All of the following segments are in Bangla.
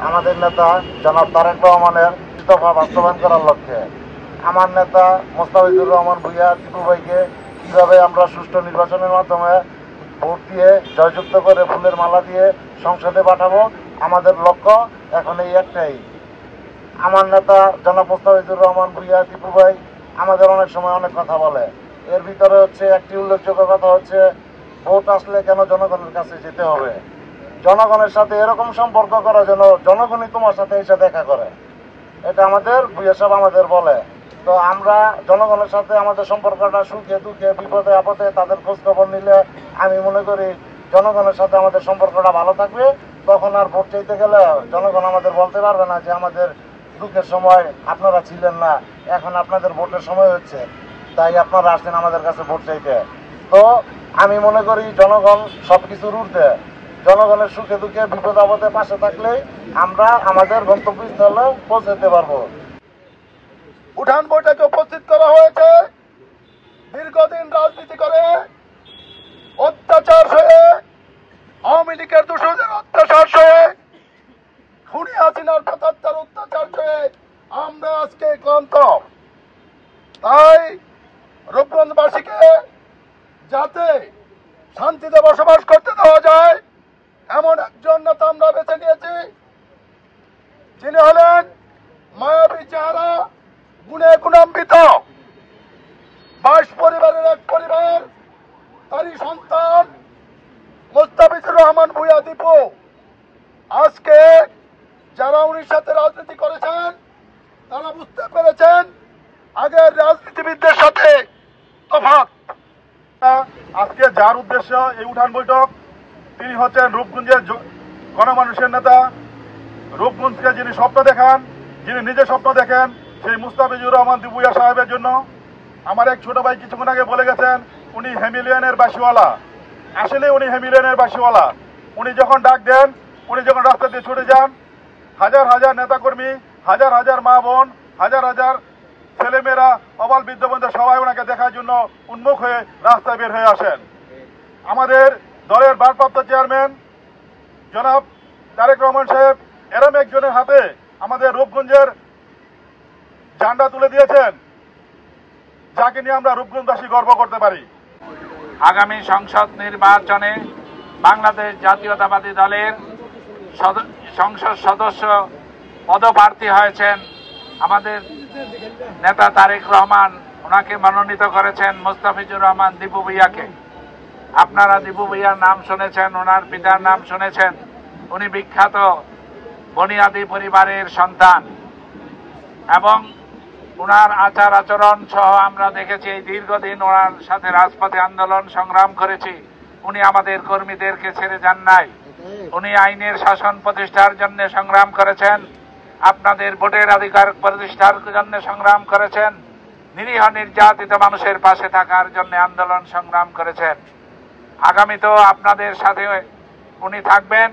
আমাদের নেতা জনাব তারেক রহমানের ইস্তফা বাস্তবায়ন করার লক্ষ্যে আমার নেতা মোস্তাফিজুর রহমান ভূঁইয়া টিপু ভাইকে কীভাবে আমরা সুষ্ঠু নির্বাচনের মাধ্যমে ভোট দিয়ে জয়যুক্ত করে ফুলের মালা দিয়ে সংসদে পাঠাবো, আমাদের লক্ষ্য এখন এই একটাই। আমার নেতা জনাব মোস্তাফিজুর রহমান ভূঁইয়া টিপু ভাই আমাদের অনেক সময় অনেক কথা বলে। এর ভিতরে হচ্ছে একটি উল্লেখযোগ্য কথা হচ্ছে, ভোট আসলে কেন জনগণের কাছে যেতে হবে, জনগণের সাথে এরকম সম্পর্ক করা যেন জনগণই তোমার সাথে এসে দেখা করে। এটা আমাদের ভূঁইয়া সাহেব আমাদের বলে। তো আমরা জনগণের সাথে আমাদের সম্পর্কটা সুখে দুঃখে বিপদে আপদে তাদের খোঁজখবর নিলে আমি মনে করি জনগণের সাথে আমাদের সম্পর্কটা ভালো থাকবে। তখন আর ভোট চাইতে গেলে জনগণ আমাদের বলতে পারবে না যে আমাদের দুঃখের সময় আপনারা ছিলেন না, এখন আপনাদের ভোটের সময় হচ্ছে, তাই আপনারা আসছেন আমাদের কাছে ভোট চাইতে। তো আমি মনে করি জনগণ সবকিছুর ঊর্ধ্বে, জনগণের সুখে দুঃখে বিপদ আপদে পাশে থাকলেই আমরা আমাদের গন্তব্যস্থলে পৌঁছাতে পারবো। উঠান বৈঠকে উপস্থিত করা হয়েছে দীর্ঘদিন রাজনীতি করে অত্যাচার হয়ে আওয়ামী লীগের দোষরদের অত্যাচার হয়ে খুনি হাসিনার ৭৫ অত্যাচার হয়ে আমরা আজকে ক্লান্ত। তাই রূপগঞ্জবাসীকে যাতে শান্তিতে বসবাস করতে দেওয়া যায় এমন একজন নেতা আমরা বেছে নিয়েছি, যিনি হলেন মায়াবী চেহারা, গুণে গুণান্বিত, 22 পরিবারের এক পরিবার, তারই সন্তান মোস্তাফিজুর রহমান ভূঁইয়া দীপু। আজকে যারা উনির সাথে রাজনীতি করেছেন তারা বুঝতে পেরেছেন আগের রাজনীতিবিদদের সাথে তফাৎ। আজকে যার উদ্দেশ্য এই উঠান বৈঠক, তিনি হচ্ছেন রূপগঞ্জের গণমানুষের নেতা। রূপগঞ্জকে যিনি স্বপ্ন দেখান, যিনি নিজে স্বপ্ন দেখেন, সেই মুস্তাফিজুর রহমান ভূঁইয়া সাহেবের জন্য। আমার এক ছোট ভাই কিছুক্ষণ আগে বলে গেছেন উনি হেমিলিয়নের বাসিওয়ালা। আসলে উনি হেমিলিয়নের বাসিওয়ালা। উনি যখন ডাক দেন, উনি যখন রাস্তা দিয়ে ছুটে যান, হাজার হাজার নেতাকর্মী, হাজার হাজার মা বোন, হাজার হাজার ছেলেমেয়েরা, অবাল বৃদ্ধ বন্ধু সবাই ওনাকে দেখার জন্য উন্মুখ হয়ে রাস্তায় বের হয়ে আসেন। আমাদের দলের ভারপ্রাপ্ত চেয়ারম্যান জনাব তারেক রহমান সাহেব এরম একজনের হাতে আমাদের রূপগঞ্জের ঝান্ডা তুলে দিয়েছেন, যাকে নিয়ে আমরা রূপগঞ্জবাসী গর্ব করতে পারি। আগামী সংসদ নির্বাচনে বাংলাদেশ জাতীয়তাবাদী দলের সংসদ সদস্য পদপ্রার্থী হয়েছেন আমাদের নেতা তারেক রহমান। ওনাকে মনোনীত করেছেন মোস্তাফিজুর রহমান দীপু ভূঁইয়াকে। আপনারা দীপু ভূঁইয়ার নাম শুনেছেন, ওনার পিতার নাম শুনেছেন। উনি বিখ্যাত বনিয়াদি পরিবারের সন্তান এবং ওনার আচার আচরণ সহ আমরা দেখেছি এই দীর্ঘদিন ওনার সাথে রাজপথে আন্দোলন সংগ্রাম করেছি। উনি আমাদের কর্মীদেরকে ছেড়ে যান নাই। উনি আইনের শাসন প্রতিষ্ঠার জন্য সংগ্রাম করেছেন, আপনাদের ভোটের অধিকার প্রতিষ্ঠার জন্য সংগ্রাম করেছেন, নিরীহ নির্যাতিত মানুষের পাশে থাকার জন্য আন্দোলন সংগ্রাম করেছেন। আগামীতেও আপনাদের সাথে উনি থাকবেন।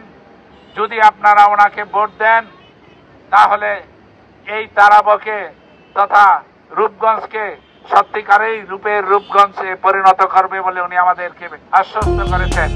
যদি আপনারা ওনাকে ভোট দেন তাহলে এই তারাবকে তথা রূপগঞ্জকে সত্যিকারেই রূপের রূপগঞ্জে পরিণত করবে বলে উনি আমাদেরকে আশ্বস্ত করেছেন।